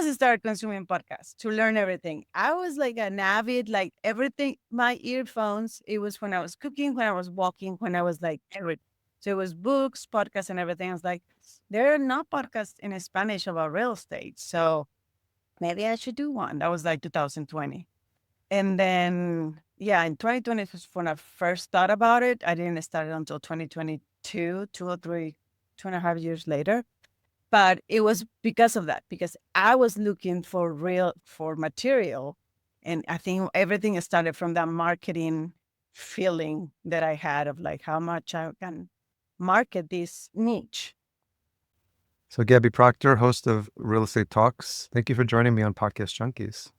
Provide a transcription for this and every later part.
must start consuming podcasts to learn everything. I was like an avid, like everything, my earphones, it was when I was cooking, when I was walking, when I was like everything. So it was books, podcasts, and everything. I was like, there are no podcasts in Spanish about real estate. So maybe I should do one. That was like 2020. And then, yeah, in 2020 was when I first thought about it. I didn't start it until 2022, 2 or 3, 2.5 years later. But it was because of that, because I was looking for material. And I think everything started from that marketing feeling that I had of like how much I can market this niche. So, Gaby Proctor, host of Real Estate Talks, thank you for joining me on Podcast Junkies.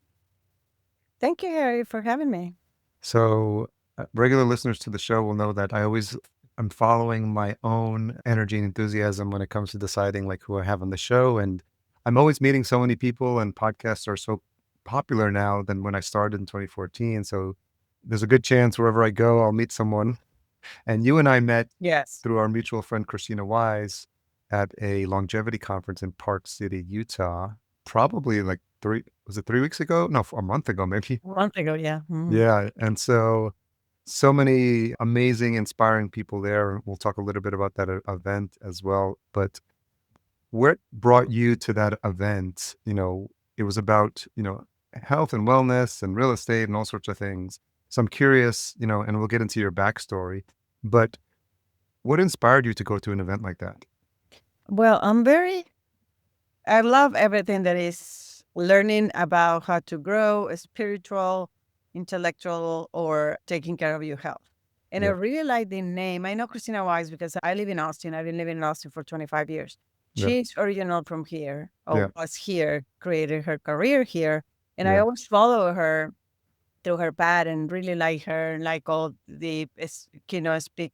Thank you, Harry, for having me. So, regular listeners to the show will know that I'm following my own energy and enthusiasm when it comes to deciding like who I have on the show. And I'm always meeting so many people, and podcasts are so popular now than when I started in 2014. So, there's a good chance wherever I go, I'll meet someone. And you and I met Yes. through our mutual friend, Christina Wise, at a longevity conference in Park City, Utah, probably like was it 3 weeks ago? No, a month ago, maybe. A month ago, yeah. Yeah. And so many amazing, inspiring people there. We'll talk a little bit about that event as well. But what brought you to that event? It was about, health and wellness and real estate and all sorts of things. So I'm curious, and we'll get into your backstory, but what inspired you to go to an event like that? Well, I love everything that is learning about how to grow spiritual, intellectual, or taking care of your health. And I Yeah. really like the name. I know Christina Wise because I live in Austin. I've been living in Austin for 25 years. Yeah. She's original from here, Yeah. or was here, created her career here. And I Yeah. always follow her through her path and really like her, like all the speak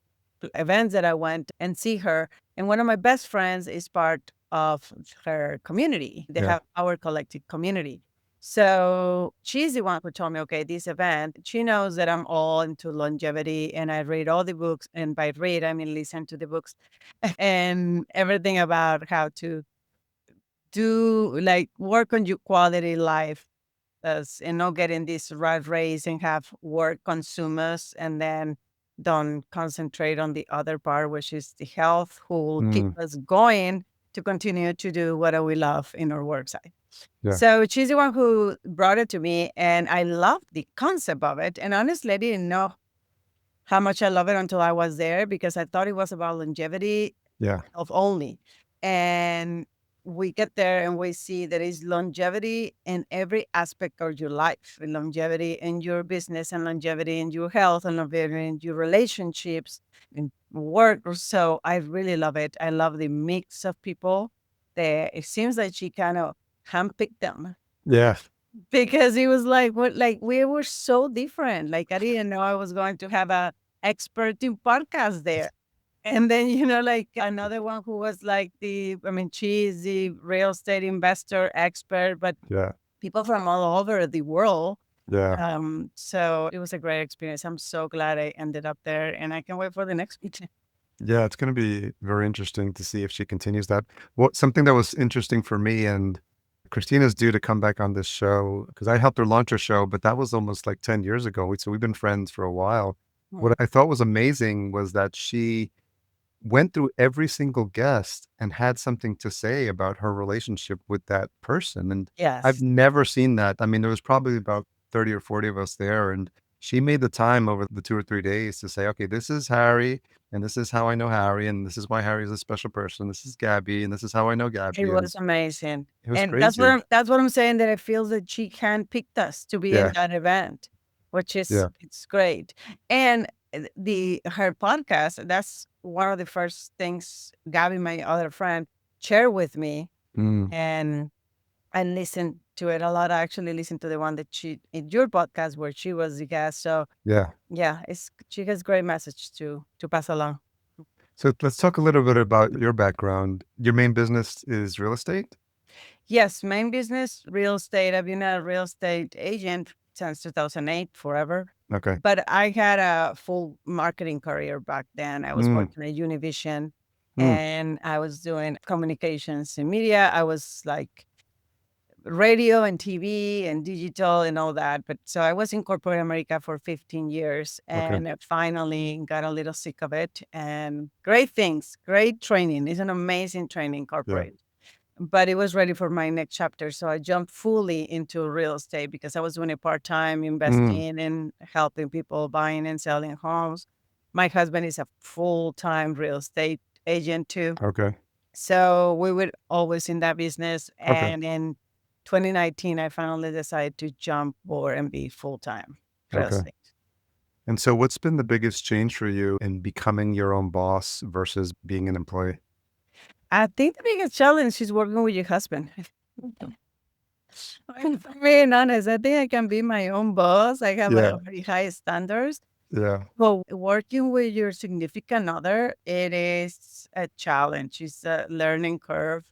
events that I went and see her. And one of my best friends is part of her community. They Yeah. have our collective community. So she's the one who told me, okay, this event, she knows that I'm all into longevity and I read all the books. And by read, I mean listen to the books and everything about how to do like work on your quality life as and not get in this rat race and have work consumers and then don't concentrate on the other part, which is the health, who will keep Mm, us going to continue to do what we love in our work site. yeah. So she's the one who brought it to me, and I love the concept of it. And honestly, I didn't know how much I love it until I was there because I thought it was about longevity Yeah. of only. And we get there and we see there is longevity in every aspect of your life, and longevity in your business, and longevity in your health, and longevity in your relationships, in work. So I really love it. I love the mix of people there. It seems like she kind of handpicked them Yeah. because it was like what like we were so different. Like I didn't know I was going to have a expert in podcast there. And then, like another one who was like she is the real estate investor expert, but Yeah. people from all over the world. Yeah. So it was a great experience. I'm so glad I ended up there and I can't wait for the next meeting. Yeah. It's going to be very interesting to see if she continues that. Something that was interesting for me, and Christina's due to come back on this show because I helped her launch her show, but that was almost like 10 years ago. So we've been friends for a while. What I thought was amazing was that she went through every single guest and had something to say about her relationship with that person. And I've Yes. never seen that. I mean, there was probably about 30 or 40 of us there. And she made the time over the 2 or 3 days to say, okay, this is Harry, and this is how I know Harry, and this is why Harry is a special person. This is Gaby, and this is how I know It Gaby. And was amazing. it was And that's what crazy. I'm saying, that I feel that she handpicked us to be in Yeah. that event, which is Yeah. it's great. And the her podcast, that's one of the first things Gabby, my other friend, shared with me. Mm, And I listened to it a lot. I actually listened to the one that she in your podcast where she was the guest. So yeah. yeah, she has great message to pass along. So let's talk a little bit about your background. Your main business is real estate? Yes, main business, real estate. I've been a real estate agent since 2008, forever. Okay. But I had a full marketing career back then. I was Mm, working at Univision mm, and I was doing communications and media. I was like radio and TV and digital and all that. But so I was in corporate America for 15 years Okay. and I finally got a little sick of it. And great things, great training. It's an amazing training, Yeah. corporate. But it was ready for my next chapter. So I jumped fully into real estate because I was doing it part time, Mm. investing and helping people buying and selling homes. My husband is a full time real estate agent too. Okay. So we were always in that business. Okay. And in 2019, I finally decided to jump over and be full time real Okay. estate. And so what's been the biggest change for you in becoming your own boss versus being an employee? I think the biggest challenge is working with your husband. If I'm being honest, I think I can be my own boss. I have a Yeah. very high standards. Yeah. But working with your significant other, it is a challenge. It's a learning curve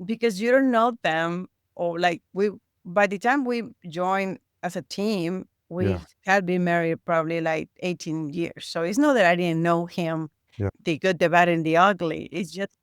because you don't know them or like we by the time we joined as a team, we Yeah. had been married probably like 18 years. So it's not that I didn't know him, Yeah. the good, the bad, and the ugly. It's just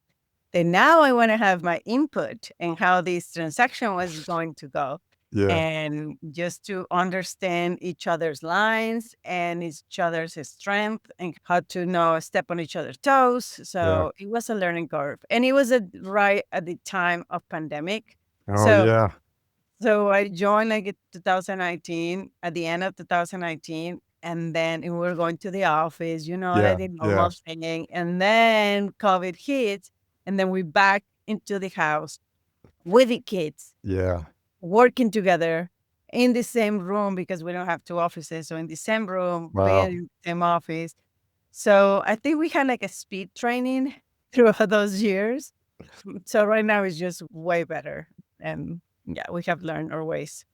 that now I want to have my input and how this transaction was going to go. Yeah. And just to understand each other's lines and each other's strength and how to know step on each other's toes. Yeah. So it was a learning curve. And it was right at the time of pandemic. Oh, So yeah. so I joined like in 2019, at the end of 2019, and then we were going to the office, like Yeah. the Yeah. normal thing. And then COVID hit, and then we back into the house with the kids, Yeah. working together in the same room because we don't have two offices. So in the same room, being Wow. in the same office. So I think we had like a speed training throughout those years. So right now it's just way better. And yeah, we have learned our ways.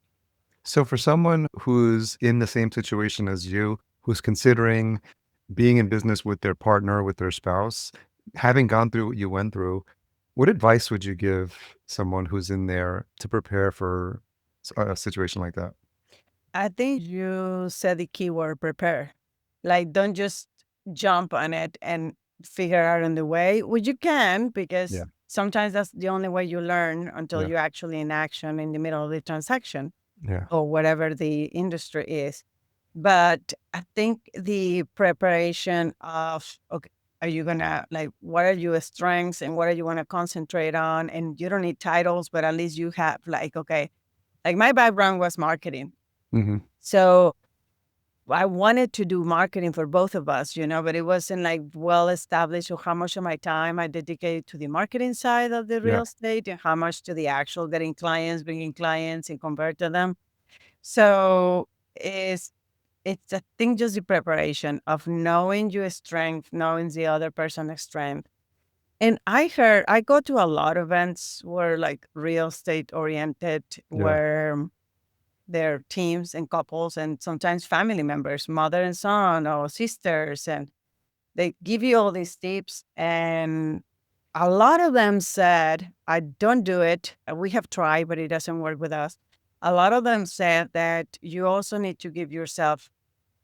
So for someone who's in the same situation as you, who's considering being in business with their partner, with their spouse, having gone through what you went through, what advice would you give someone who's in there to prepare for a situation like that? I think you said the keyword prepare. Like, don't just jump on it and figure out on the way, which you can, because Yeah. sometimes that's the only way you learn until Yeah. you're actually in action in the middle of the transaction Yeah. or whatever the industry is. But I think the preparation of, okay, are you gonna like, what are your strengths and what are you want to concentrate on? And you don't need titles, but at least you have like, okay, like my background was marketing. Hmm. So I wanted to do marketing for both of us, but it wasn't like well established of how much of my time I dedicated to the marketing side of the Yeah. real estate and how much to the actual getting clients, bringing clients and convert to them. So it's I think just the preparation of knowing your strength, knowing the other person's strength. And I go to a lot of events where like real estate oriented, Yeah. where their teams and couples and sometimes family members, mother and son or sisters, and they give you all these tips. And a lot of them said, I don't do it. We have tried, but it doesn't work with us. A lot of them said that you also need to give yourself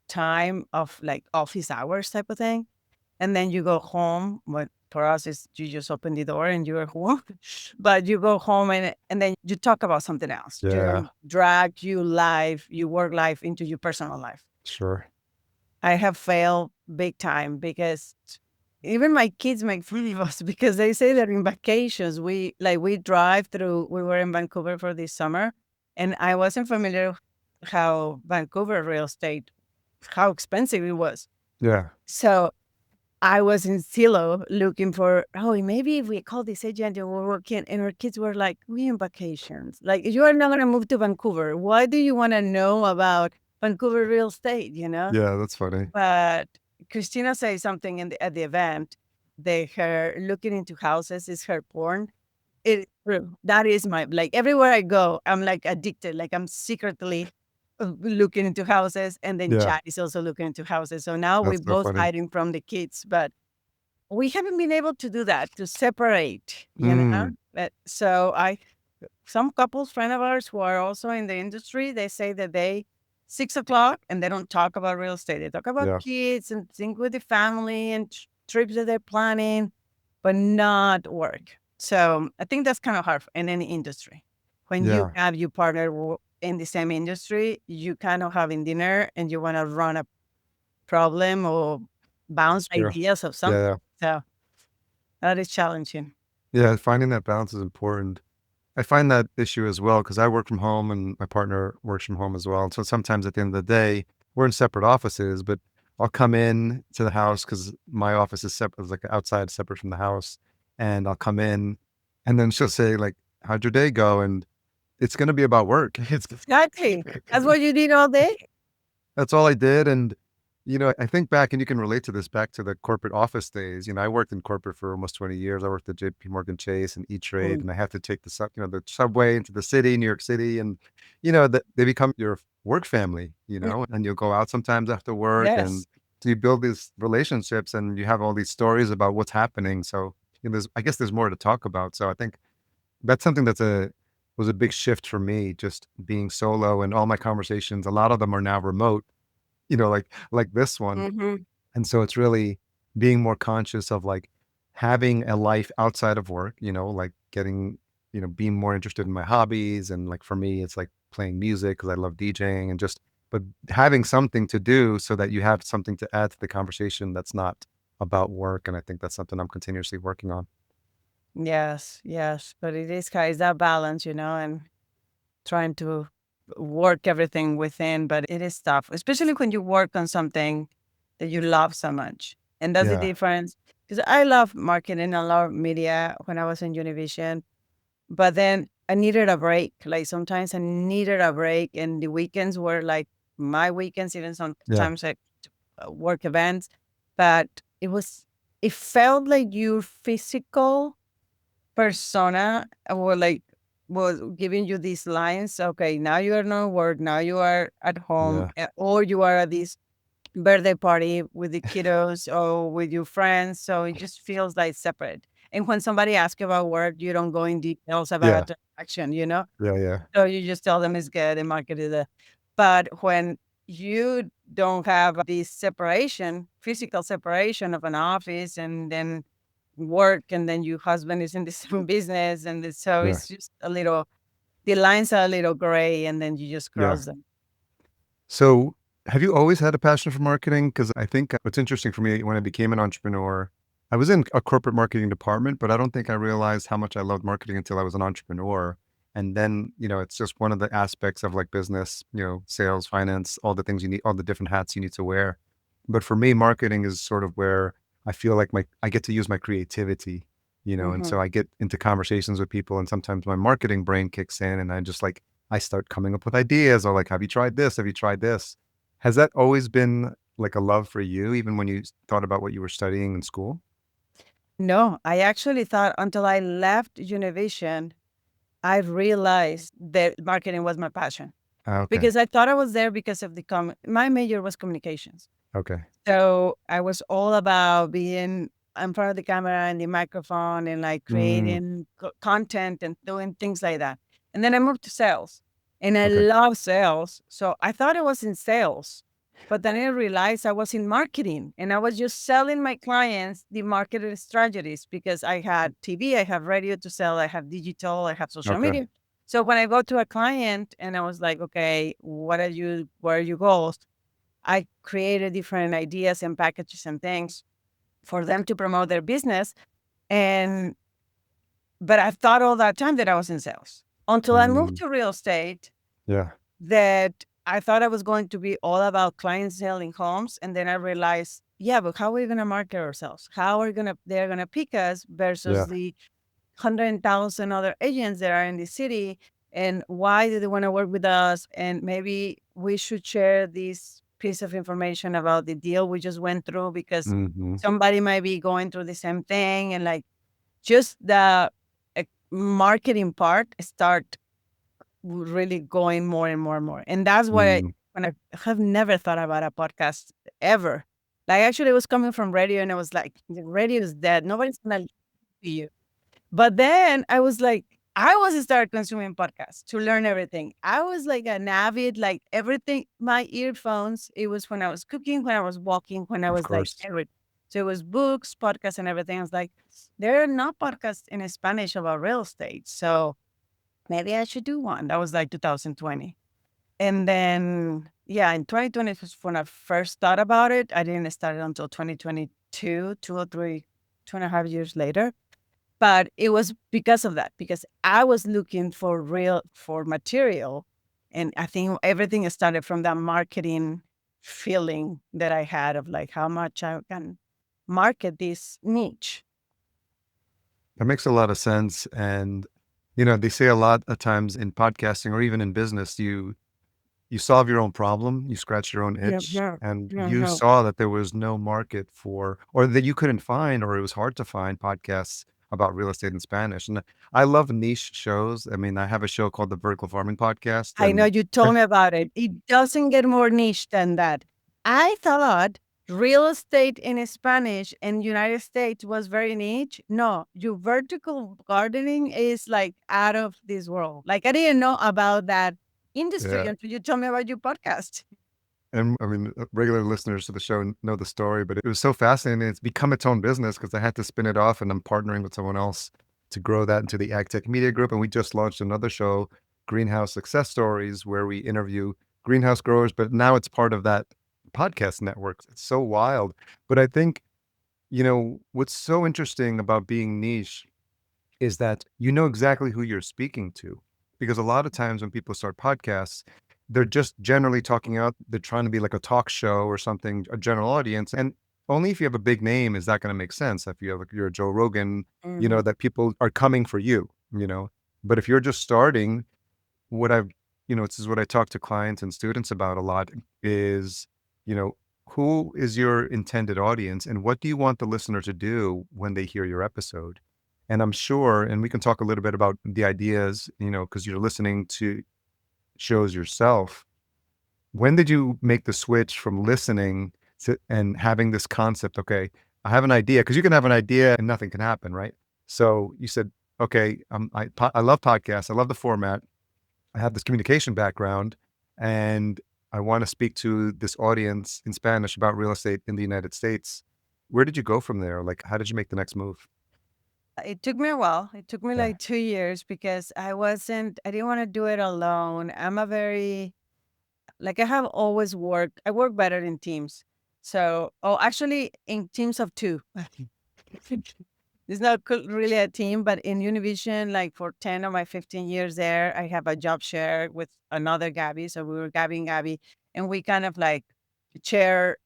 time of like office hours type of thing. And then you go home. What for us is you just open the door and you're home. But you go home and then you talk about something else. You Yeah. don't drag your work life into your personal life. Sure. I have failed big time because even my kids make fun of us because they say that in vacations we drive through. We were in Vancouver for this summer, and I wasn't familiar how Vancouver real estate, how expensive it was. Yeah. So I was in Silo looking for, oh, maybe if we call this agent and we're working, and our kids were like, we in vacations. Like, you are not going to move to Vancouver. Why do you want to know about Vancouver real estate? Yeah. That's funny. But Christina said something at the event that her looking into houses is her porn. It true. That is my like everywhere I go, I'm like addicted. Like I'm secretly looking into houses, and then Yeah. Chad is also looking into houses. So now we're That's so both funny. hiding from the kids, but we haven't been able to do that to separate. Mm. So I some couples, friend of ours who are also in the industry, they say that they 6 o'clock and they don't talk about real estate. They talk about Yeah. kids and think with the family and trips that they're planning, but not work. So I think that's kind of hard in any industry when you Yeah. have your partner in the same industry, you kind of having dinner and you want to run a problem or bounce Sure. ideas of Yeah, something. yeah. So that is challenging. Yeah, finding that balance is important. I find that issue as well because I work from home and my partner works from home as well. And so sometimes at the end of the day, we're in separate offices, but I'll come in to the house because my office is separate, like outside, separate from the house. And I'll come in and then she'll say, like, how'd your day go? And it's going to be about work. It's Exactly. That's what you did all day. That's all I did, and, I think back and you can relate to this back to the corporate office days. I worked in corporate for almost 20 years. I worked at JP Morgan Chase and E-Trade, Mm, and I had to take the subway into the city, New York City, and, they become your work family, mm, and you'll go out sometimes after work, and yes. so you build these relationships, and you have all these stories about what's happening, so, I guess there's more to talk about, so I think that's something was a big shift for me, just being solo, and all my conversations, a lot of them are now remote, like this one. Hmm. And so it's really being more conscious of like having a life outside of work, like being more interested in my hobbies. And like for me, it's like playing music because I love DJing and but having something to do so that you have something to add to the conversation that's not about work. And I think that's something I'm continuously working on. Yes, yes. But it is kind of that balance, and trying to work everything within, but it is tough, especially when you work on something that you love so much. And that's the Yeah. difference. Because I love marketing, I love media when I was in Univision, but then I needed a break. Like sometimes I needed a break, and the weekends were like my weekends, even Yeah. sometimes like work events. But it felt like your physical persona was giving you these lines. Okay, now you are not at work. Now you are at home, Yeah. or you are at this birthday party with the kiddos or with your friends. So it just feels like separate. And when somebody asks you about work, you don't go in details Yeah. about the action. Yeah. Yeah. So you just tell them it's good and market it. But when you don't have this separation, physical separation of an office and then work, and then your husband is in the same business, and so Yeah. it's just the lines are a little gray, and then you just Yeah. cross them. So, have you always had a passion for marketing? Because I think what's interesting for me when I became an entrepreneur, I was in a corporate marketing department, but I don't think I realized how much I loved marketing until I was an entrepreneur. And then, it's just one of the aspects of like business, sales, finance, all the things you need, all the different hats you need to wear. But for me, marketing is sort of where I feel like I get to use my creativity, and Hmm. so I get into conversations with people and sometimes my marketing brain kicks in and I start coming up with ideas or like, have you tried this? Have you tried this? Has that always been like a love for you, even when you thought about what you were studying in school? No, I actually thought until I left Univision, I realized that marketing was my passion, Ah, okay. because I thought I was there because of my major was communications. Okay. So I was all about being in front of the camera and the microphone and like Mm, creating content and doing things like that. And then I moved to sales, and I okay. love sales. So I thought I was in sales, but then I realized I was in marketing, and I was just selling my clients the marketing strategies because I had TV, I have radio to sell, I have digital, I have social Okay. media. So when I go to a client and I was like, okay, where are your goals? I created different ideas and packages and things for them to promote their business. And but I thought all that time that I was in sales until I moved Mm, to real estate, yeah. that I thought I was going to be all about clients selling homes. And then I realized, yeah, but how are we gonna market ourselves? How are they're gonna pick us Yeah. versus the 100,000 other agents that are in the city, and why do they want to work with us? And maybe we should share this piece of information about the deal we just went through, because Hmm. somebody might be going through the same thing. And like just the marketing part start really going more and more and more. And that's why Mm, when I have never thought about a podcast ever. Like actually it was coming from radio, and I was like, the radio is dead. Nobody's gonna listen to you. But then I was like, I was started consuming podcasts to learn everything. I was like an avid, like everything, my earphones, it was when I was cooking, when I was walking, when I of was like course. everything. So it was books, podcasts, and everything. I was like, there are no podcasts in Spanish about real estate. So maybe I should do one. That was like 2020. And then, yeah, in 2020 was when I first thought about it. I didn't start it until 2022, 2 or 3, 2.5 years later. But it was because of that, because I was looking for material. And I think everything started from that marketing feeling that I had of like how much I can market this niche. That makes a lot of sense. And, they say a lot of times in podcasting or even in business, you solve your own problem, you scratch your own Yeah, itch, yeah, and yeah, you yeah. saw that there was no market for, or that you couldn't find, or it was hard to find podcasts about real estate in Spanish. And I love niche shows. I mean, I have a show called the Vertical Farming Podcast, I know and you told me about it. It doesn't get more niche than that. I thought real estate in Spanish in United States was very niche. No, your vertical gardening is like out of this world. Like I didn't know about that industry yeah. until you told me about your podcast. And I mean, regular listeners to the show know the story, but it was so fascinating. It's become its own business because I had to spin it off, and I'm partnering with someone else to grow that into the AgTech Media Group. And we just launched another show, Greenhouse Success Stories, where we interview greenhouse growers, but now it's part of that podcast network. It's so wild. But I think, what's so interesting about being niche is that you know exactly who you're speaking to. Because a lot of times when people start podcasts, they're just generally talking out, they're trying to be like a talk show or something, a general audience. And only if you have a big name is that going to make sense. If you have, you're a Joe Rogan, Mhm. that people are coming for you. But if you're just starting, what I've, this is what I talk to clients and students about a lot is, you know, who is your intended audience and what do you want the listener to do when they hear your episode? And I'm sure, and we can talk a little bit about the ideas, because you're listening to shows yourself. When did you make the switch from listening to and having this concept? Okay, I have an idea because you can have an idea and nothing can happen, right? So you said, okay, I love podcasts. I love the format. I have this communication background and I want to speak to this audience in Spanish about real estate in the United States. Where did you go from there? Like, how did you make the next move? It took me a while. It took me Yeah. like 2 years because I didn't want to do it alone. I'm a very, like I have always worked, I work better in teams. So, oh, actually in teams of two. It's not really a team, but in Univision, like for 10 of my 15 years there, I have a job share with another Gabby. So we were Gabby and Gabby, and we kind of like share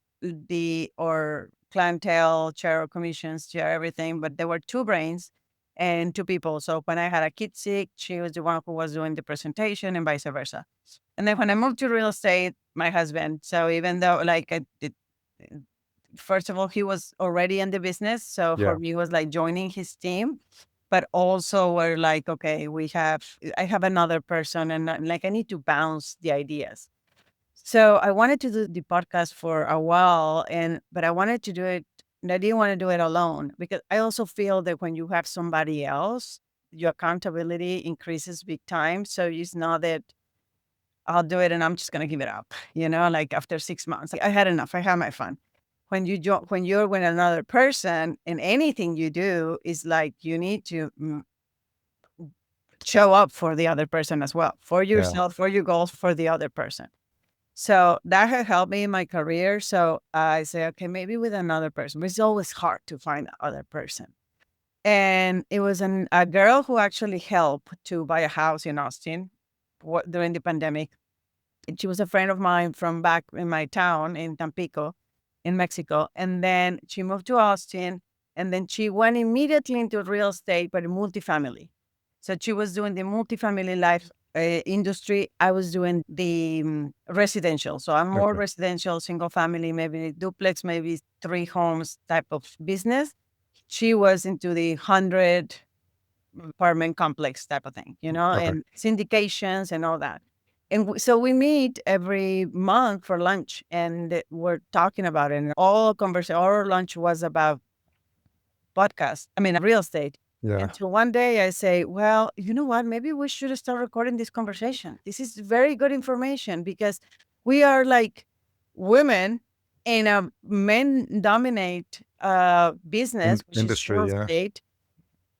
or clientele, share our commissions, share everything. But there were two brains and two people. So when I had a kid sick, she was the one who was doing the presentation and vice versa. And then when I moved to real estate, my husband. So even though like first of all, he was already in the business. So for Yeah. me, it was like joining his team. But also we're like, okay, I have another person and like I need to bounce the ideas. So I wanted to do the podcast for a while but I wanted to do it, and I didn't want to do it alone because I also feel that when you have somebody else, your accountability increases big time. So it's not that I'll do it and I'm just gonna give it up, like after 6 months. I had enough. I had my fun. When you're with another person and anything you do is like you need to show up for the other person as well, for Yeah. yourself, for your goals, for the other person. So that has helped me in my career. So I say, okay, maybe with another person, but it's always hard to find the other person. And it was a girl who actually helped to buy a house in Austin during the pandemic. And she was a friend of mine from back in my town in Tampico, in Mexico. And then she moved to Austin. And then she went immediately into real estate, but in multifamily. So she was doing the multifamily life industry. I was doing the residential. So I'm more Okay. residential, single family, maybe duplex, maybe three homes type of business. She was into the 100 apartment complex type of thing, Okay. and syndications and all that. And so we meet every month for lunch and we're talking about it. And our lunch was about real estate. Yeah. Until one day I say, well, you know what? Maybe we should start recording this conversation. This is very good information because we are like women in a men dominate business, which is real Industry. Yeah. estate.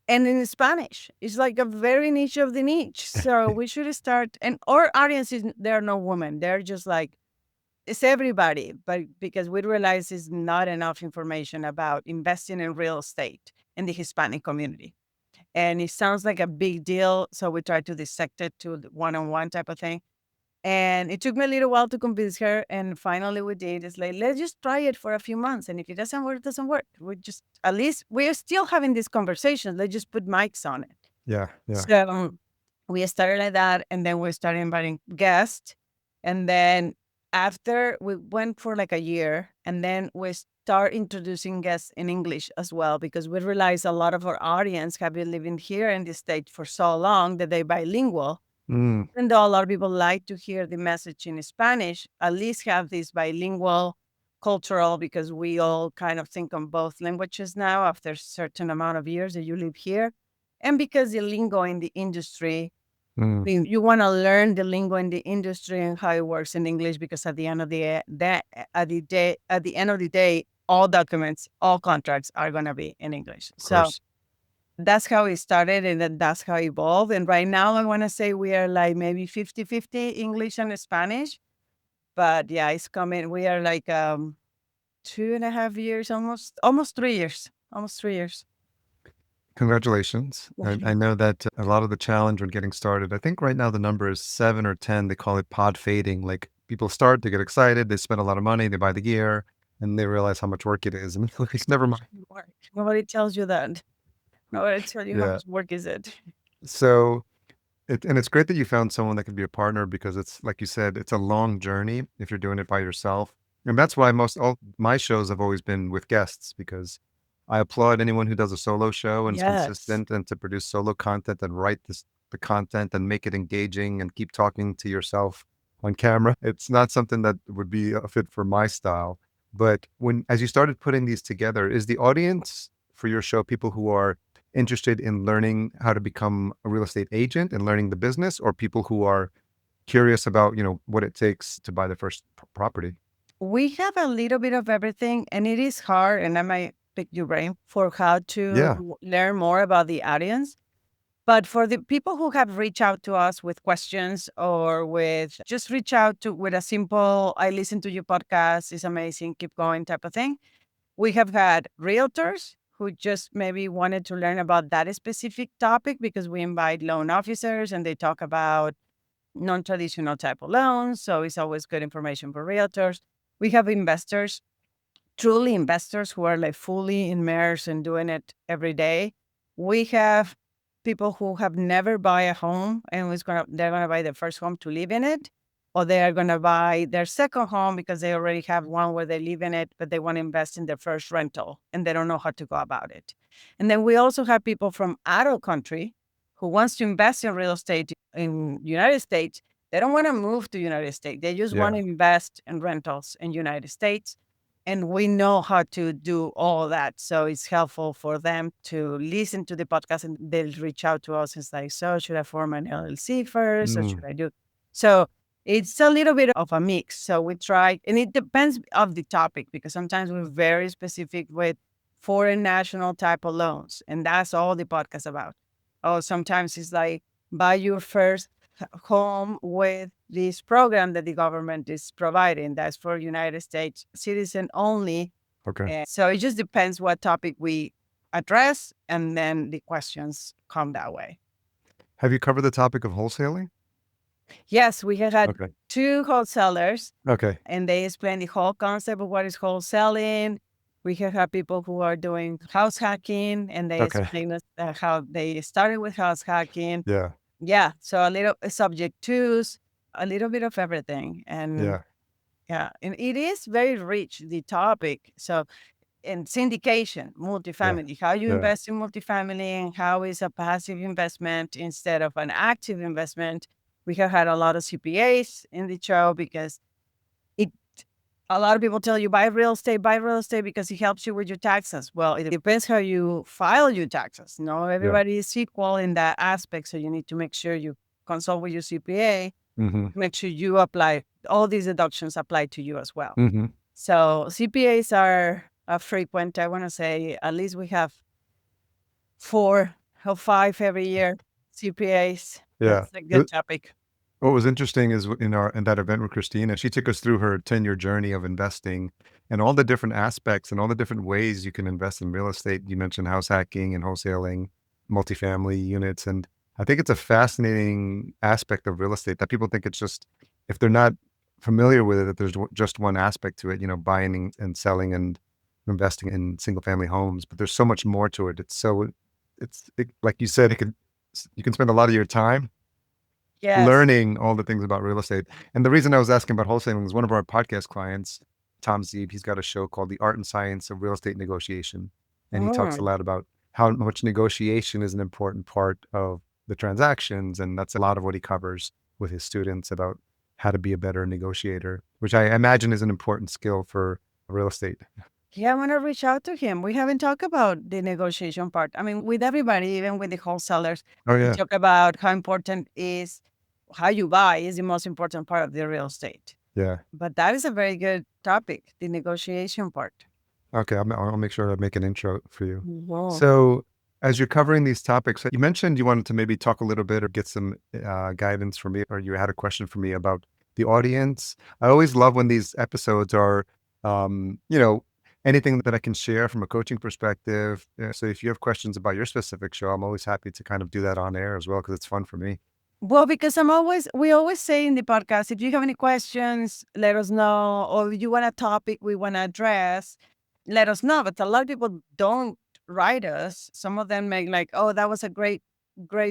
and in Spanish. It's like a very niche of the niche. So we should start. And our audience is there are no women. They're just like it's everybody, but because we realize it's not enough information about investing in real estate in the Hispanic community. And it sounds like a big deal. So we try to dissect it to the one-on-one type of thing. And it took me a little while to convince her. And finally we did. It's like, let's just try it for a few months. And if it doesn't work, it doesn't work. We just, at least we're still having these conversations. Let's just put mics on it. Yeah, yeah. So we started like that. And then we started inviting guests. And then after we went for like a year, and then we start introducing guests in English as well, because we realized a lot of our audience have been living here in the state for so long that they're bilingual. Mm, Even though a lot of people like to hear the message in Spanish, at least have this bilingual cultural, because we all kind of think on both languages now after a certain amount of years that you live here. And because the lingo in the industry, mm, you want to learn the lingo in the industry and how it works in English, because at the end of at the end of the day, all documents, all contracts are going to be in English. of So course. that's how it started, and then that's how it evolved. And right now, I want to say we are like maybe 50-50 English and Spanish. But yeah, it's coming. We are like 2.5 years, almost 3 years, almost 3 years. Congratulations. I know that a lot of the challenge when getting started, I think right now the number is 7 or 10. They call it pod fading. Like people start, they get excited, they spend a lot of money, they buy the gear, and they realize how much work it is. And it's never mind. Work. Nobody tells you that. Nobody tells you how Yeah. much work is it. So and it's great that you found someone that can be a partner because it's like you said, it's a long journey if you're doing it by yourself. And that's why most all my shows have always been with guests because I applaud anyone who does a solo show and is Yes. consistent and to produce solo content and write the content and make it engaging and keep talking to yourself on camera. It's not something that would be a fit for my style. But when as you started putting these together, is the audience for your show people who are interested in learning how to become a real estate agent and learning the business, or people who are curious about, what it takes to buy the first property? We have a little bit of everything, and it is hard. And I might pick your brain for how to Yeah. learn more about the audience. But for the people who have reached out to us with questions, or with just reach out to with a simple, I listen to your podcast, it's amazing, keep going type of thing. We have had realtors who just maybe wanted to learn about that specific topic, because we invite loan officers and they talk about non-traditional type of loans. So it's always good information for realtors. We have investors, truly investors who are like fully immersed and doing it every day. We have people who have never buy a home and they're gonna buy their first home to live in it, or they are gonna buy their second home because they already have one where they live in it, but they want to invest in their first rental and they don't know how to go about it. And then we also have people from out of country who wants to invest in real estate in United States. They don't want to move to United States. They just want Yeah. to invest in rentals in United States, and we know how to do all that. So it's helpful for them to listen to the podcast, and they'll reach out to us. It's like, so should I form an LLC first, or should Mm, I do? So it's a little bit of a mix. So we try, and it depends of the topic, because sometimes we're very specific with foreign national type of loans, and that's all the podcast about. Oh, sometimes it's like buy your first home with this program that the government is providing. That's for United States citizen only. okay. So it just depends what topic we address, and then the questions come that way. Have you covered the topic of wholesaling? Yes, we have had Okay. two wholesalers, Okay. and they explain the whole concept of what is wholesaling. We have had people who are doing house hacking, and they Okay. explain us how they started with house hacking. Yeah. Yeah, so a little subject twos, a little bit of everything. And Yeah. yeah, and it is very rich, the topic. So, in syndication, Yeah. multifamily, how you Yeah. invest in multifamily, and how is a passive investment instead of an active investment. We have had a lot of CPAs in the show, because it a lot of people tell you buy real estate because it helps you with your taxes. Well, it depends how you file your taxes. No, Yeah. everybody is equal in that aspect. So you need to make sure you consult with your CPA, Mhm. make sure you apply all these deductions apply to you as well. Mhm. So CPAs are frequent. I want to say at least we have four of 5 every year, CPAs. Yeah. That's a good topic. What was interesting is in that event with Christina, she took us through her 10-year journey of investing and all the different aspects and all the different ways you can invest in real estate. You mentioned house hacking and wholesaling, multifamily units. And I think it's a fascinating aspect of real estate that people think it's just, if they're not familiar with it, that there's just one aspect to it, buying and selling and investing in single family homes. But there's so much more to it. Like you said, you can spend a lot of your time Yes. learning all the things about real estate. And the reason I was asking about wholesaling is one of our podcast clients, Tom Zeeb, he's got a show called The Art and Science of Real Estate Negotiation. And he talks a Mm. lot about how much negotiation is an important part of the transactions. And that's a lot of what he covers with his students about how to be a better negotiator, which I imagine is an important skill for real estate. Yeah, I want to reach out to him. We haven't talked about the negotiation part. I mean, with everybody, even with the wholesalers, Oh, we yeah. talk about how important is how you buy is the most important part of the real estate. Yeah. But that is a very good topic, the negotiation part. Okay, I'll make sure to make an intro for you. Wow. So, as you're covering these topics, you mentioned you wanted to maybe talk a little bit or get some guidance from me, or you had a question for me about the audience. I always love when these episodes are, um, you know, anything that I can share from a coaching perspective. So, if you have questions about your specific show, I'm always happy to kind of do that on air as well because it's fun for me. Well, because we always say in the podcast, if you have any questions, let us know, or if you want a topic we want to address, let us know. But a lot of people don't write us. Some of them make like, oh, that was a great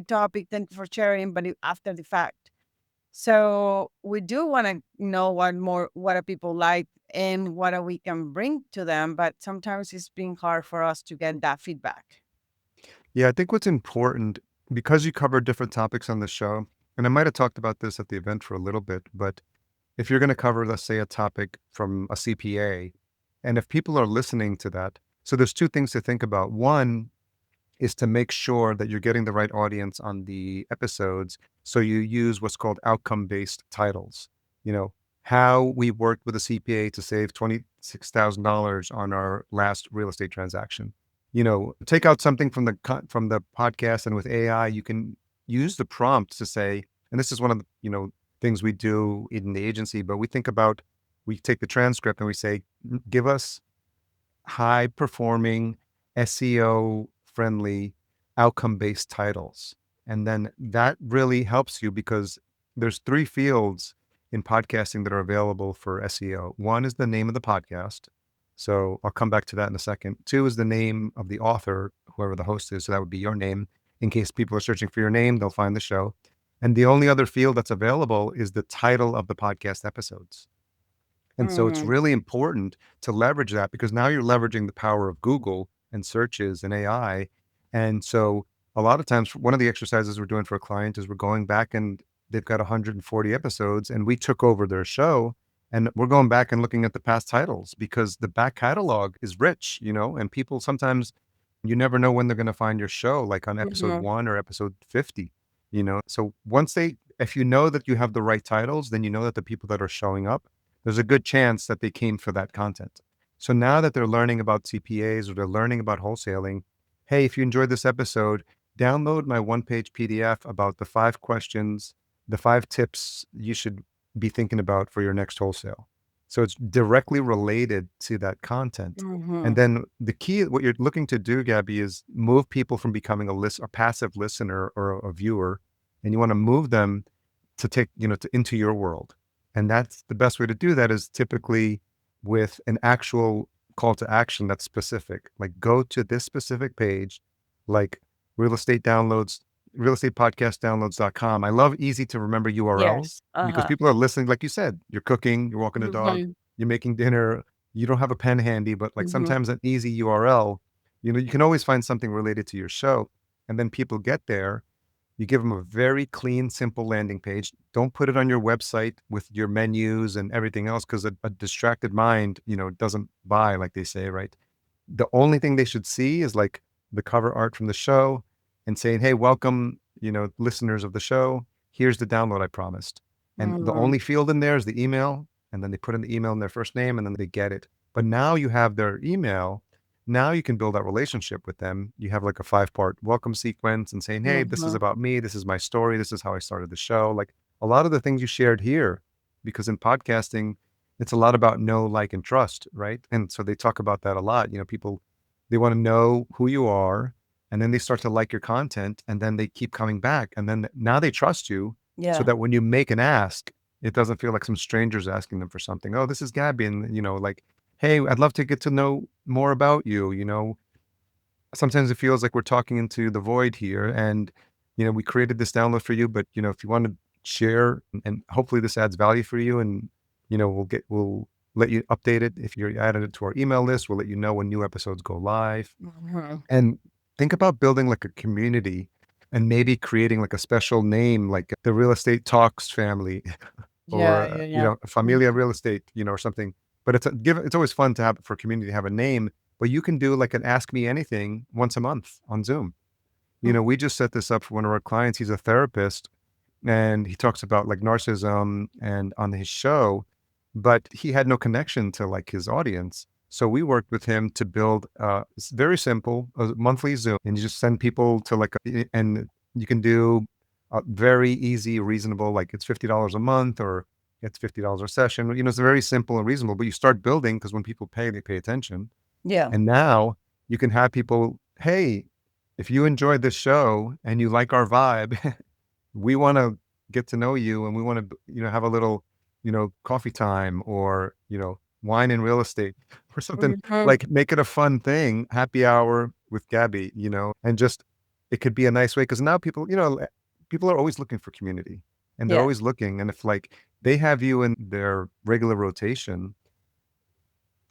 topic. Thank you for sharing, but after the fact. So we do want to know what are people like and what are we can bring to them. But sometimes it's been hard for us to get that feedback. Yeah, I think what's important, because you cover different topics on the show, and I might have talked about this at the event for a little bit, but if you're going to cover, let's say, a topic from a CPA, and if people are listening to that, so there's two things to think about. One is to make sure that you're getting the right audience on the episodes. So you use what's called outcome-based titles. You know, how we worked with a CPA to save $26,000 on our last real estate transaction. Take out something from the podcast, and with AI, you can use the prompt to say, and this is one of the things we do in the agency, but we take the transcript and we say, give us high performing, SEO friendly, outcome based titles. And then that really helps you because there's three fields in podcasting that are available for SEO. One is the name of the podcast. So I'll come back to that in a second. Two is the name of the author, whoever the host is. So that would be your name. In case people are searching for your name, they'll find the show. And the only other field that's available is the title of the podcast episodes. And so it's Mhm. really important to leverage that because now you're leveraging the power of Google and searches and AI. And so a lot of times, one of the exercises we're doing for a client is we're going back and they've got 140 episodes and we took over their show and we're going back and looking at the past titles because the back catalog is rich, and people sometimes, you never know when they're going to find your show, like on episode Mhm. 1 or episode 50. So if you know that you have the right titles, then you know that the people that are showing up, there's a good chance that they came for that content. So now that they're learning about CPAs or they're learning about wholesaling, hey, if you enjoyed this episode, download my one-page PDF about the 5 questions, the 5 tips you should be thinking about for your next wholesale. So it's directly related to that content. And Mhm. then the key, what you're looking to do, Gabby, is move people from becoming a passive listener or a viewer, and you want to move them to take, into your world. And that's the best way to do that is typically with an actual call to action that's specific. Like go to this specific page, like real estate downloads, realestatepodcastdownloads.com. I love easy to remember URLs Yes. because Uh-huh. people are listening. Like you said, you're cooking, you're walking the dog, Mhm. you're making dinner, you don't have a pen handy, but like Mhm. sometimes an easy URL, you can always find something related to your show. And then people get there, you give them a very clean, simple landing page. Don't put it on your website with your menus and everything else because a distracted mind, doesn't buy, like they say, right? The only thing they should see is like the cover art from the show and saying, hey, welcome, listeners of the show. Here's the download I promised. And the Mhm. only field in there is the email. And then they put in the email and their first name and then they get it. But now you have their email. Now you can build that relationship with them. You have like a 5-part welcome sequence and saying, hey, this is Mhm. about me. This is my story. This is how I started the show. Like a lot of the things you shared here, because in podcasting, it's a lot about know, like, and trust, right? And so they talk about that a lot. People, they want to know who you are, and then they start to like your content, and then they keep coming back. And then now they trust you so Yeah. that when you make an ask, it doesn't feel like some strangers asking them for something. Oh, this is Gabby. And, like, hey, I'd love to get to know more about you. Sometimes it feels like we're talking into the void here. And, we created this download for you, but, if you want to share and hopefully this adds value for you and, we'll let you update it. If you're added it to our email list, we'll let you know when new episodes go live. Mhm. And think about building like a community and maybe creating like a special name, like the Real Estate Talks family Yeah, or, yeah, yeah. Familia Mhm. Real Estate, or something. But it's always fun to have for a community to have a name, but you can do like an Ask Me Anything once a month on Zoom. We just set this up for one of our clients. He's a therapist and he talks about like narcissism and on his show, but he had no connection to like his audience. So we worked with him to build it's very simple, a monthly Zoom, and you just send people to and you can do a very easy, reasonable, like it's $50 a month or it's $50 a session. It's very simple and reasonable, but you start building because when people pay, they pay attention. Yeah. And now you can have people, hey, if you enjoyed this show and you like our vibe, we want to get to know you and we want to, have a little, coffee time or, wine and real estate or something Mhm. like make it a fun thing, happy hour with Gabby, and just, it could be a nice way. Cause now people, people are always looking for community and they're Yeah. always looking. And if like they have you in their regular rotation,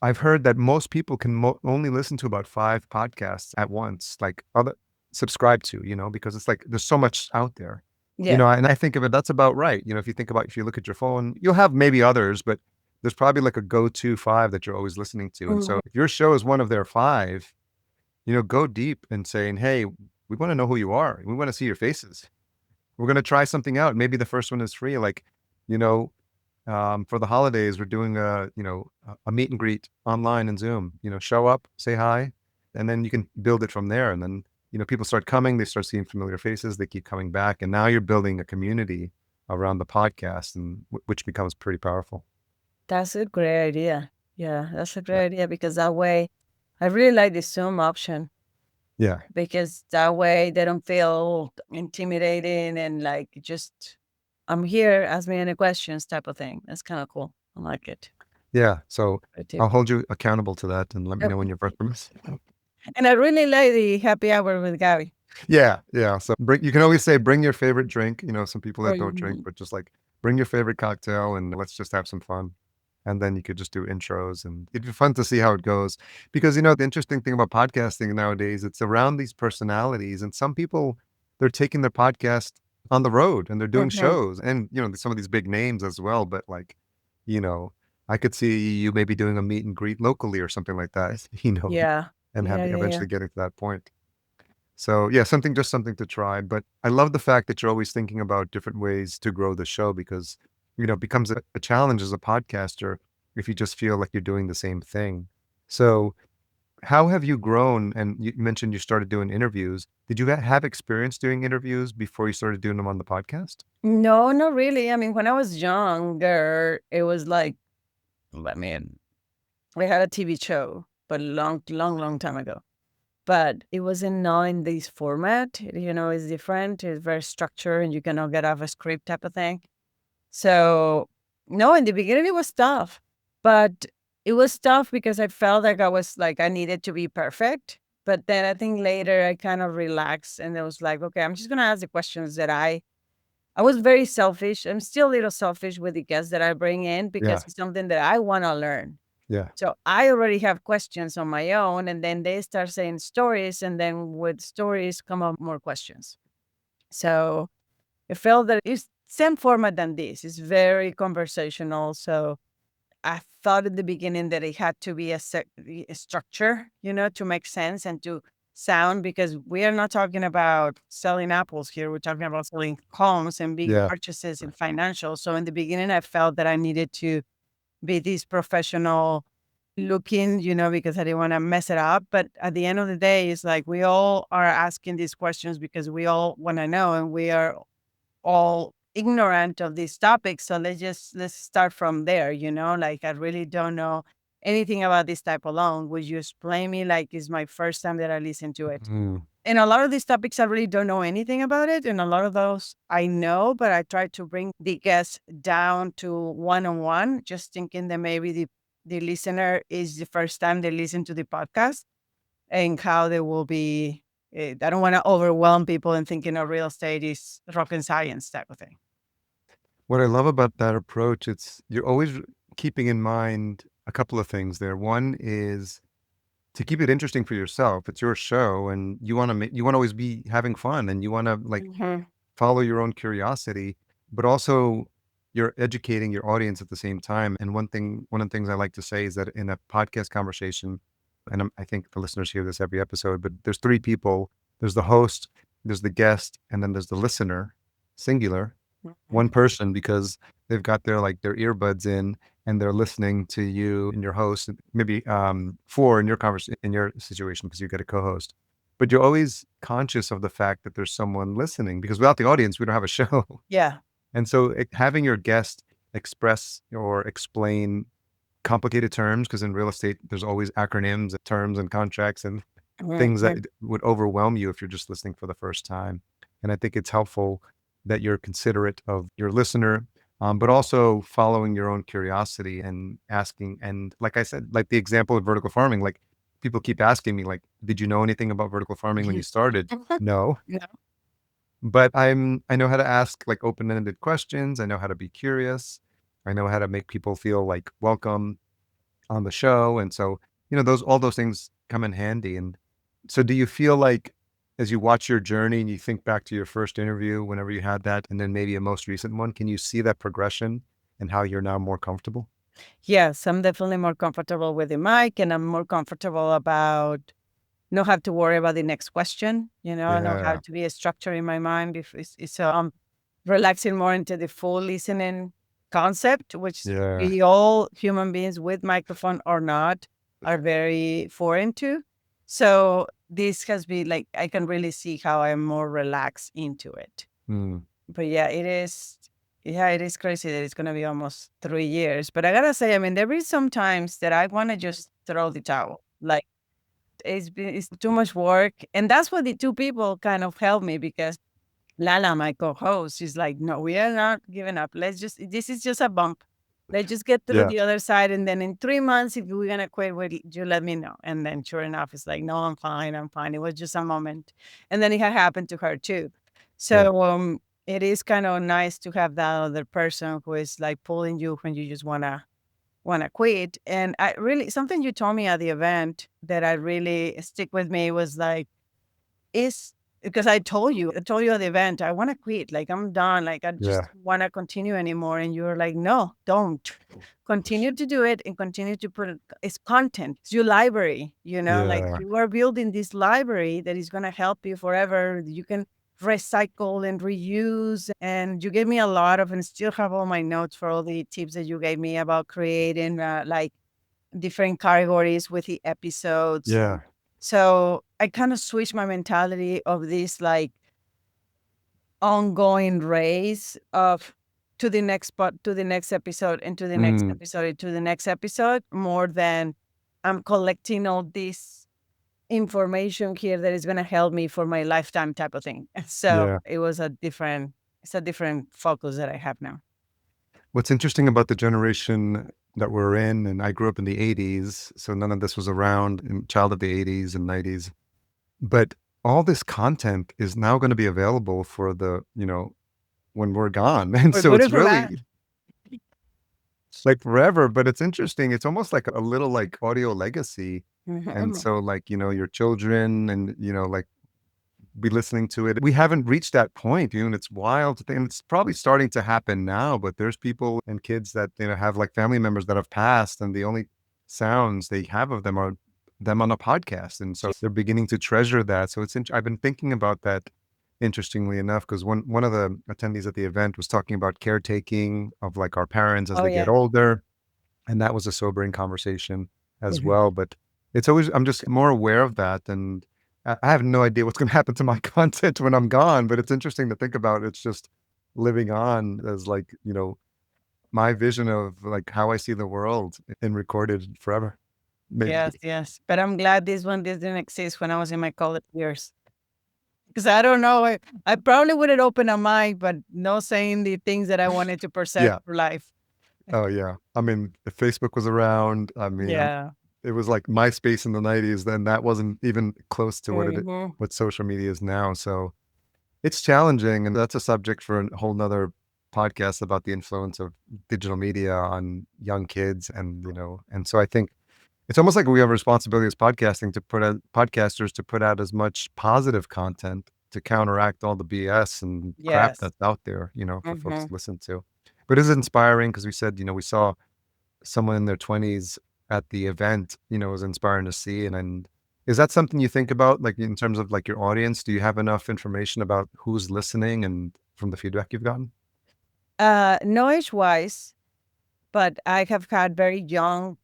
I've heard that most people can only listen to about 5 podcasts at once, like other subscribe to, because it's like there's so much out there. Yeah. And I think of it, that's about right. If you think about if you look at your phone, you'll have maybe others, but there's probably like a go-to 5 that you're always listening to. And Mhm. so if your show is one of their 5, go deep and saying, "Hey, we want to know who you are. We want to see your faces. We're going to try something out. Maybe the first one is free." Like, you know, for the holidays, we're doing a meet and greet online in Zoom. Show up, say hi, and then you can build it from there. And then people start coming, they start seeing familiar faces, they keep coming back, and now you're building a community around the podcast, and which becomes pretty powerful. That's a great idea. Yeah, that's a Yeah, great idea because that way I really like the Zoom option yeah, because that way they don't feel intimidating and like just I'm here, ask me any questions type of thing. That's kind of cool. I like it. yeah. So Good tip. I'll hold you accountable to that, and let me Yep. know when you're first. And I really like the happy hour with Gabby. Yeah, yeah. So you can always say, bring your favorite drink. Some people that Or don't drink, but just like bring your favorite cocktail and let's just have some fun. And then you could just do intros and it'd be fun to see how it goes. Because, the interesting thing about podcasting nowadays, it's around these personalities. And some people, they're taking their podcast on the road and they're doing Mhm. shows and, some of these big names as well. But like, you know, I could see you maybe doing a meet and greet locally or something like that, Yeah. and Yeah, have yeah, yeah. eventually getting to that point. So yeah, just something to try. But I love the fact that you're always thinking about different ways to grow the show because, it becomes a challenge as a podcaster if you just feel like you're doing the same thing. So how have you grown? And you mentioned you started doing interviews. Did you have experience doing interviews before you started doing them on the podcast? No, not really. I mean, when I was younger, it was like, I mean, we had a TV show, but long, long, long time ago. But it wasn't not in this format. It's different. It's very structured, and you cannot get off a script type of thing. So, no, in the beginning it was tough, but it was tough because I felt like I needed to be perfect. But then I think later I kind of relaxed and it was like, okay, I'm just gonna ask the questions that I was very selfish. I'm still a little selfish with the guests that I bring in because Yeah, it's something that I want to learn. yeah, So I already have questions on my own, and then they start saying stories, and then with stories come up more questions. So I felt that it's same format than this. It's very conversational. So I thought in the beginning that it had to be a structure, to make sense and to sound because we are not talking about selling apples here. We're talking about selling homes and big yeah, purchases in financial. So in the beginning, I felt that I needed to be this professional looking, because I didn't want to mess it up. But at the end of the day, it's like we all are asking these questions because we all want to know, and we are all ignorant of these topics. So let's start from there. Like I really don't know anything about this type alone. Would you explain me? Like it's my first time that I listen to it. Mm. And a lot of these topics, I really don't know anything about it. And a lot of those I know, but I try to bring the guests down to one on one, just thinking that maybe the listener is the first time they listen to the podcast and how they will be. I don't want to overwhelm people and thinking of real estate is rocket science type of thing. What I love about that approach, it's you're always keeping in mind a couple of things there. One is to keep it interesting for yourself. It's your show, and you want to always be having fun, and you want to like Hmm. follow your own curiosity, but also you're educating your audience at the same time. And one of the things I like to say is that in a podcast conversation, and I think the listeners hear this every episode, but there's three people. There's the host, there's the guest, and then there's the listener, singular, one person, because they've got their earbuds in and they're listening to you and your host, maybe four in your in your situation because you get a co-host. But you're always conscious of the fact that there's someone listening, because without the audience, we don't have a show. Yeah. And so having your guest express or explain complicated terms, because in real estate, there's always acronyms, terms and contracts and things that Mhm. would overwhelm you if you're just listening for the first time. And I think it's helpful that you're considerate of your listener, but also following your own curiosity and asking. And like I said, like the example of vertical farming, like people keep asking me, like, did you know anything about vertical farming when you started? No, Yeah. but I know how to ask like open-ended questions. I know how to be curious. I know how to make people feel like welcome on the show. And so, those all those things come in handy. And so do you feel like as you watch your journey and you think back to your first interview, whenever you had that, and then maybe a most recent one, can you see that progression and how you're now more comfortable? Yes, I'm definitely more comfortable with the mic, and I'm more comfortable about not have to worry about the next question. I don't Yeah. have to be a structure in my mind. If so I'm relaxing more into the full listening concept, which Yeah. we all human beings with microphone or not are very foreign to. So this has been like I can really see how I'm more relaxed into it. Mm. But yeah, it is. Yeah, it is crazy that it's gonna be almost 3 years. But I gotta say, I mean, there is some times that I want to just throw the towel. Like it's too much work, and that's what the two people kind of helped me because Lala, my co-host, is like, "No, we are not giving up. This is just a bump. Let's just get through Yeah. the other side, and then in 3 months, if we're gonna quit, you let me know." And then, sure enough, it's like, "No, I'm fine. I'm fine. It was just a moment." And then it had happened to her too. Yeah. So it is kind of nice to have that other person who is like pulling you when you just wanna quit. And I really something you told me at the event that I really stick with me was like is because I told you at the event, I wanna quit, like, I'm done, like, I just Yeah. wanna continue anymore, and you were like, "No, don't. Continue to do it and continue to put it it's content, it's your library, like, Yeah. you are building this library that is gonna help you forever, you can recycle and reuse." And you gave me a lot of and still have all my notes for all the tips that you gave me about creating, like, different categories with the episodes. Yeah. So I kind of switched my mentality of this like ongoing race of to the next to the next episode and to the next Mm. episode and to the next episode more than I'm collecting all this information here that is going to help me for my lifetime type of thing. So Yeah. it's a different focus that I have now. What's interesting about the generation that we're in, and I grew up in the 80s, so none of this was around, and child of the 80s and 90s. But all this content is now gonna be available for when we're gone, and For so good it's or for bad. really, like, forever, but it's interesting, it's almost like a little, like, audio legacy, and Mhm. so, like, your children and, like, be listening to it. We haven't reached that point, and it's wild to think, and it's probably starting to happen now, but there's people and kids that, have, like, family members that have passed, and the only sounds they have of them are them on a podcast, and so they're beginning to treasure that, so I've been thinking about that, interestingly enough, because one of the attendees at the event was talking about caretaking of, like, our parents as Oh they get yeah. older, and that was a sobering conversation. as Mhm. well. But it's always, I'm just more aware of that. And I have no idea what's going to happen to my content when I'm gone. But it's interesting to think about. It's just living on as like, my vision of like how I see the world and recorded forever. Maybe. Yes, yes. But I'm glad this one didn't exist when I was in my college years. Because I don't know, I probably wouldn't open a mic, but no saying the things that I wanted to present Yeah. for life. Oh yeah. I mean, if Facebook was around, I mean, Yeah. it was like MySpace in the 90s, then that wasn't even close to Mhm. what social media is now. So it's challenging, and that's a subject for a whole nother podcast about the influence of digital media on young kids. And so I think it's almost like we have a responsibility as podcasters to put out as much positive content to counteract all the BS and crap Yes. that's out there, for folks Mhm. to listen to. But it's inspiring because we said, we saw someone in their 20s at the event, was inspiring to see. And is that something you think about, like in terms of like your audience? Do you have enough information about who's listening and from the feedback you've gotten? No age-wise, but I have had very young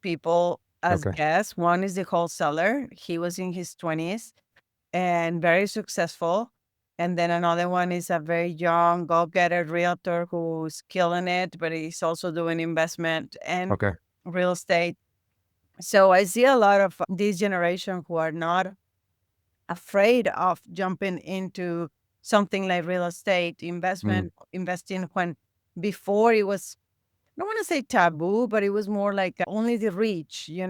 people as Okay. guests. One is the wholesaler. He was in his 20s and very successful. And then another one is a very young go-getter realtor who's killing it, but he's also doing investment and Okay. real estate. So I see a lot of this generation who are not afraid of jumping into something like real estate Mm. investment, investing when before it was, I don't want to say taboo, but it was more like only the rich, Yeah.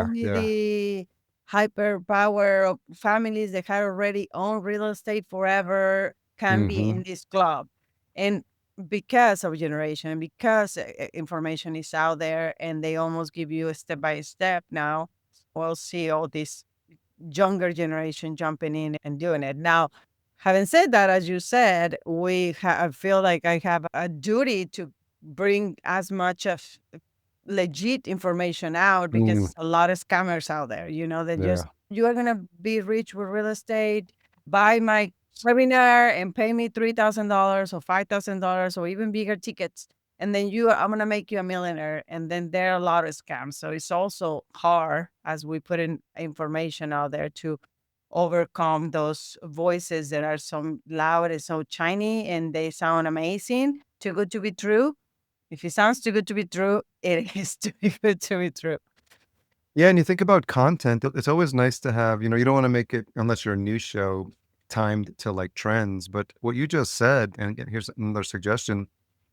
only Yeah. the hyper power of families that had already owned real estate forever can be Hmm. in this club. And because of generation, because information is out there and they almost give you a step by step now, we'll see all this younger generation jumping in and doing it. Now, having said that, as you said, I feel like I have a duty to bring as much of legit information out Mm. because a lot of scammers out there, that just Yeah. you are gonna be rich with real estate, buy my webinar and pay me $3,000 or $5,000 or even bigger tickets. And then I'm gonna make you a millionaire. And then there are a lot of scams. So it's also hard as we put in information out there to overcome those voices that are so loud and so shiny and they sound amazing, too good to be true. If it sounds too good to be true, it is too good to be true. Yeah, and you think about content, it's always nice to have, you don't wanna make it, unless you're a news show, timed to, like, trends, but what you just said, and again, here's another suggestion,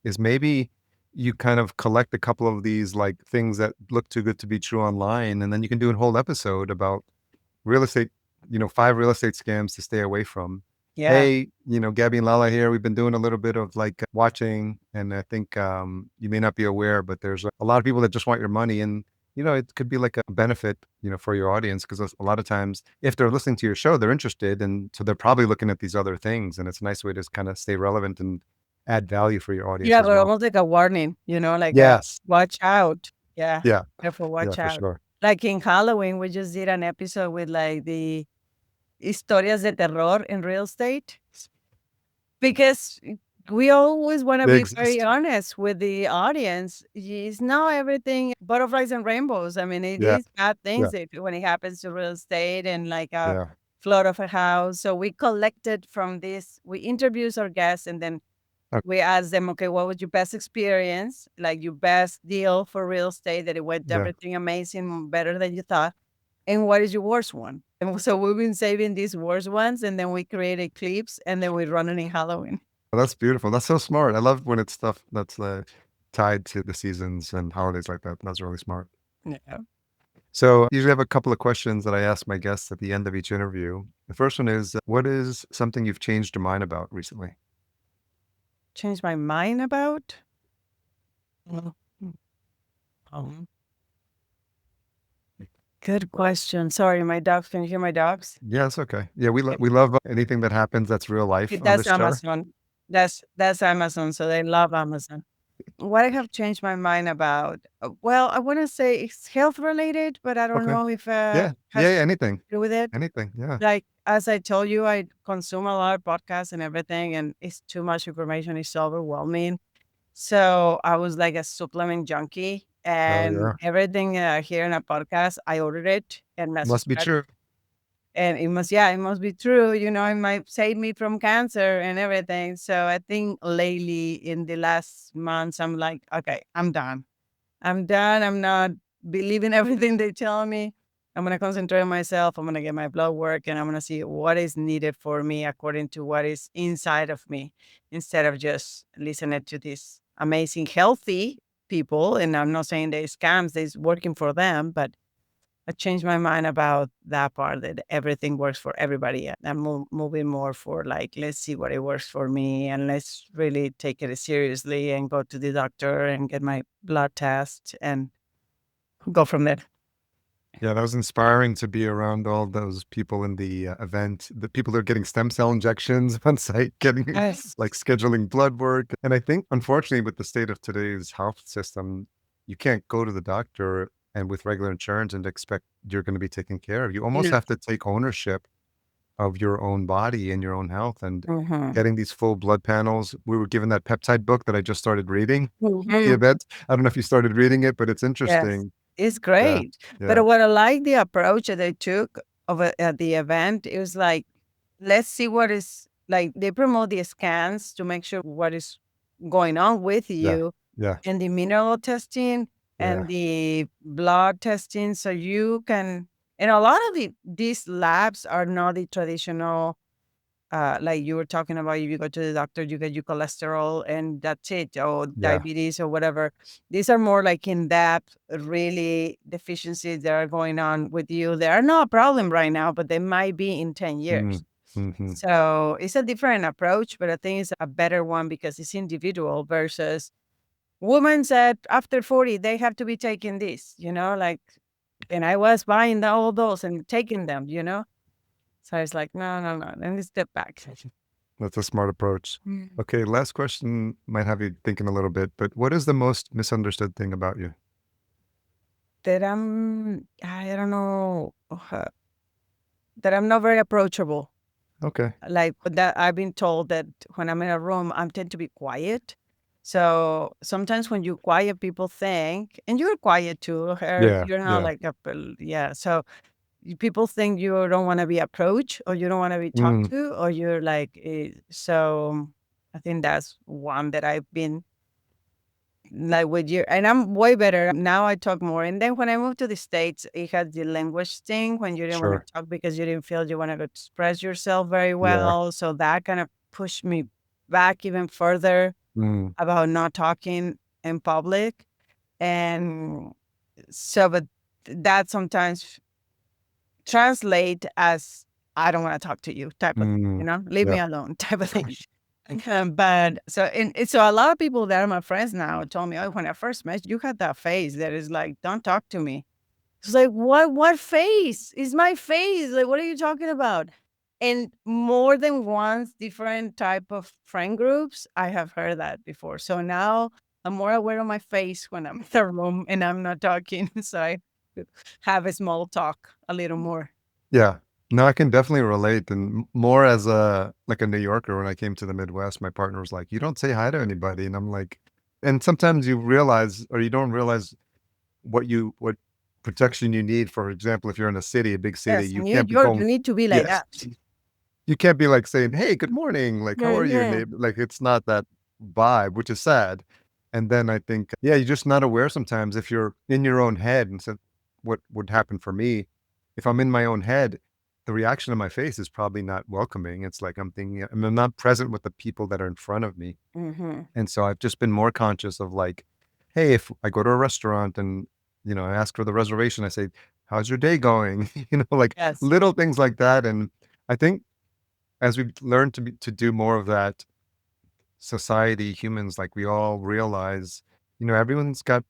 is maybe you kind of collect a couple of these, like, things that look too good to be true online, and then you can do a whole episode about real estate, 5 real estate scams to stay away from. Yeah. Hey, Gabby and Lala here. We've been doing a little bit of like watching, and I think you may not be aware, but there's a lot of people that just want your money, and it could be like a benefit, for your audience because a lot of times, if they're listening to your show, they're interested, and so they're probably looking at these other things, and it's a nice way to kind of stay relevant and add value for your audience Yeah, as but well. almost like a warning, like a Yes. watch out. Yeah. Yeah. Therefore, Yeah, watch for out. sure. Like in Halloween, we just did an episode with like the historias de terror in real estate because we always want to They be very exist. honest with the audience. It's not everything butterflies and rainbows. I mean, it Yeah. is bad Yeah. things when it happens to real estate and like a Yeah. flood of a house. So we collected from this, we interviewed our guests and then Okay. we asked them, okay, what was your best experience? Like your best deal for real estate that it went Yeah. everything amazing, better than you thought. And what is your worst one? And so we've been saving these worst ones and then we created clips and then we run it in Halloween. Well, that's beautiful. That's so smart. I love when it's stuff that's tied to the seasons and holidays like that. That's really smart. Yeah. So, usually have a couple of questions that I ask my guests at the end of each interview. The first one is, what is something you've changed your mind about recently? Change my mind about? Mm, um, Good question. Sorry, my dogs. Can you hear my dogs? Yeah, it's okay. Yeah, Okay. we love anything that happens that's real life on That's this show. Amazon. That's Amazon. So they love Amazon. What I have changed my mind about? Well, I want to say it's health related, but I don't Okay. know if Yeah. Yeah. has Yeah. to Anything. do with it. Anything. Yeah. Like as I told you, I consume a lot of podcasts and everything, and it's too much information. It's overwhelming. So I was like a supplement junkie, Oh, And yeah. everything here in a podcast, I ordered it and I Must be subscribed. true. And it must, yeah, it must be true. It might save me from cancer and everything. So I think lately in the last months, I'm like, okay, I'm done. I'm done. I'm not believing everything they tell me. I'm going to concentrate on myself. I'm going to get my blood work and I'm going to see what is needed for me according to what is inside of me instead of just listening to these amazing, healthy people. And I'm not saying they scams, they's working for them, but I changed my mind about that part that everything works for everybody. And I'm moving more for like, let's see what it works for me and let's really take it seriously and go to the doctor and get my blood test and go from there. Yeah, that was inspiring to be around all those people in the event. The people that are getting stem cell injections on site, getting Yes. like scheduling blood work. And I think, unfortunately, with the state of today's health system, you can't go to the doctor and with regular insurance and expect you're going to be taken care of. You almost Mm. have to take ownership of your own body and your own health and Mhm. getting these full blood panels. We were given that peptide book that I just started reading. The Mhm. event. I don't know if you started reading it, but it's Yes, interesting. it's Yeah. great. Yeah. But what I like the approach that they took at the event, it was like, let's see what is like they promote the scans to make sure what is going on with Yeah. you Yeah. and the mineral testing Yeah. and the blood testing so you can and a lot of these labs are not the traditional like you were talking about, if you go to the doctor, you get your cholesterol and that's it, or Yeah. diabetes or whatever. These are more like in depth, really deficiencies that are going on with you. They are not a problem right now, but they might be in 10 Mm. years. Mhm. So it's a different approach, but I think it's a better one because it's individual versus women said after 40, they have to be taking this, like, and I was buying all those and taking them. So I was like, no, no, no, let me step back. That's a smart approach. Mm. Okay, last question might have you thinking a little bit, but what is the most misunderstood thing about you? That I don't know, that I'm not very approachable. Okay. Like that, I've been told that when I'm in a room, I tend to be quiet. So sometimes when you quiet, people think, and you're quiet too, or Yeah. you're not Yeah. like yeah. So people think you don't want to be approached or you don't want to be talked Mm. to, or you're like, so I think that's one that I've been like with you, and I'm way better now. I talk more, and then when I moved to the States, it had the language thing when you didn't want to Sure. talk because you didn't feel you want to express yourself very Yeah. well. So that kind of pushed me back even further Mm. about not talking in public, and so but that sometimes translate as I don't want to talk to you type of Mm. leave me Yeah. alone type of thing. But so a lot of people that are my friends now told me, "Oh, when I first met you, you had that face that is like, don't talk to me." It's like, what face? It's my face. Like, what are you talking about? And more than once, different type of friend groups, I have heard that before. So now I'm more aware of my face when I'm in the room and I'm not talking. So I have a small talk a little more. Yeah. No, I can definitely relate. And more as a New Yorker, when I came to the Midwest, my partner was like, "You don't say hi to anybody." And I'm like, and sometimes you realize or you don't realize what protection you need. For example, if you're in a city, a big city, Yes, you and can't be you going, need to be like yes. that. You can't be like saying, "Hey, good morning. Like, how are you, Mhm. neighbor?" Like, it's not that vibe, which is sad. And then I think, yeah, you're just not aware sometimes if you're in your own head. And so, what would happen for me if I'm in my own head? The reaction on my face is probably not welcoming. It's like I'm thinking, I'm not present with the people that are in front of me. Mhm. And so I've just been more conscious of like, hey, if I go to a restaurant and I ask for the reservation, I say, "How's your day going?" Like Yes. little things like that. And I think as we've learned to do more of that, society, humans, like we all realize, everyone's got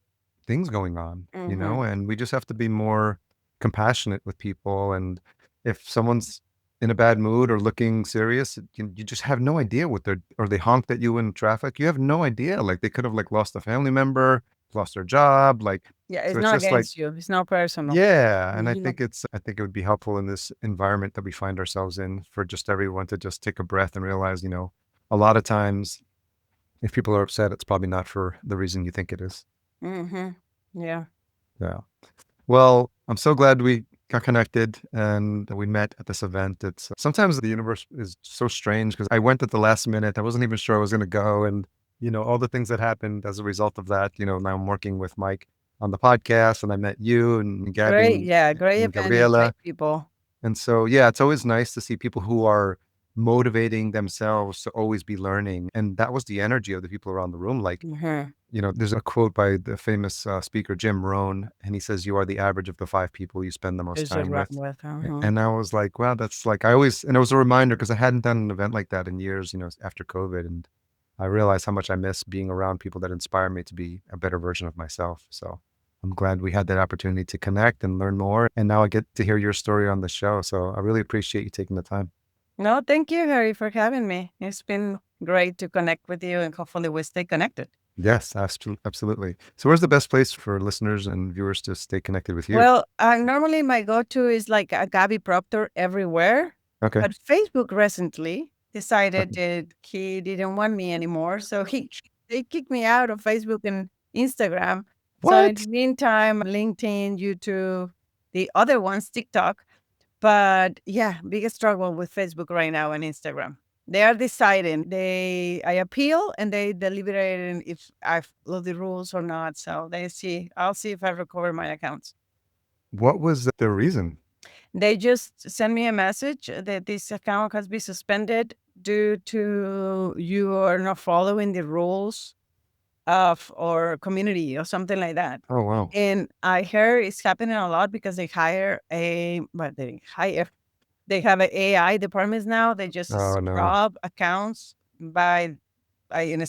things going on, Mhm. and we just have to be more compassionate with people. And if someone's in a bad mood or looking serious, you just have no idea what they're, or they honked at you in traffic. You have no idea. Like they could have like lost a family member, lost their job. Like, Yeah, so it's it's not just like, against you. It's not personal. yeah, and Mhm. I think it would be helpful in this environment that we find ourselves in for just everyone to just take a breath and realize, a lot of times if people are upset, it's probably not for the reason you think it is. Mhm. Yeah. Yeah. Well, I'm so glad we got connected and we met at this event. It's sometimes the universe is so strange because I went at the last minute. I wasn't even sure I was going to go. And, all the things that happened as a result of that, now I'm working with Mike on the podcast and I met you and Gabby Great. Yeah. Great and event and Gabriela. great people. And so, yeah, it's always nice to see people who are motivating themselves to always be learning. And that was the energy of the people around the room. Like, Mhm. there's a quote by the famous speaker Jim Rohn, and he says, "You are the average of the five people you spend the most It's just time run with." with. Uh-huh. And I was like, "Wow, that's like I always." And it was a reminder because I hadn't done an event like that in years, after COVID, and I realized how much I miss being around people that inspire me to be a better version of myself. So I'm glad we had that opportunity to connect and learn more. And now I get to hear your story on the show. So I really appreciate you taking the time. No, thank you, Harry, for having me. It's been great to connect with you and hopefully we stay connected. Yes, absolutely. So, where's the best place for listeners and viewers to stay connected with you? Well, normally my go-to is like a Gaby Proctor everywhere, Okay. but Facebook recently decided Okay. that he didn't want me anymore, so they kicked me out of Facebook and Instagram. So in the What? meantime, LinkedIn, YouTube, the other ones, TikTok. But yeah, biggest struggle with Facebook right now and Instagram. They are deciding. I appeal and they deliberate if I follow the rules or not. So they see. I'll see if I recover my accounts. What was the reason? They just send me a message that this account has been suspended due to you are not following the rules of or community or something like that. Oh, wow. And I hear it's happening a lot because they have an AI departments now. They just Oh, no. scrub accounts and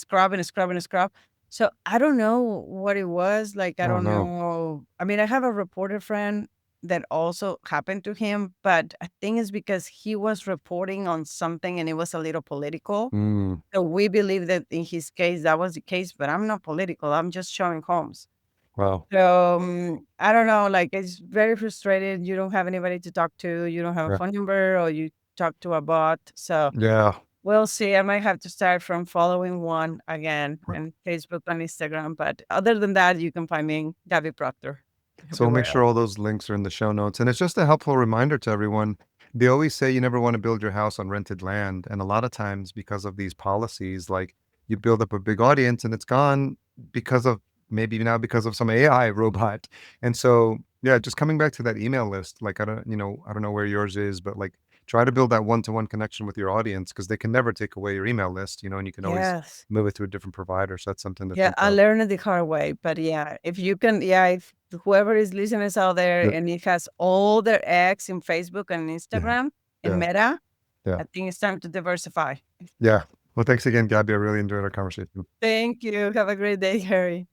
scrub and scrub and scrub. So I don't know what it was. Like I Oh, don't no. know. I mean, I have a reporter friend that also happened to him, but I think it's because he was reporting on something and it was a little political. Mm, So we believe that in his case that was the case, but I'm not political. I'm just showing homes. wow. So, I don't know, like, it's very frustrated. You don't have anybody to talk to. You don't have a Yeah. phone number or you talk to a bot. So, Yeah. we'll see. I might have to start from following one again and Facebook and Instagram. But other than that, you can find me in Gaby Proctor So we'll make everywhere sure else. all those links are in the show notes. And it's just a helpful reminder to everyone. They always say you never want to build your house on rented land. And a lot of times, because of these policies, like you build up a big audience and it's gone because of maybe now because of some AI robot. And so, yeah, just coming back to that email list, like I don't know where yours is, but like try to build that one-to-one connection with your audience because they can never take away your email list, and you can always Yes. move it to a different provider. So that's something to Yeah, think I of. learned it the hard way. But yeah, if you can, yeah, if whoever is listening is out there Yeah. and it has all their eggs in Facebook and Yeah. Instagram and Yeah. Meta, Yeah. I think it's time to diversify. Yeah. Well, thanks again, Gabby. I really enjoyed our conversation. Thank you. Have a great day, Harry.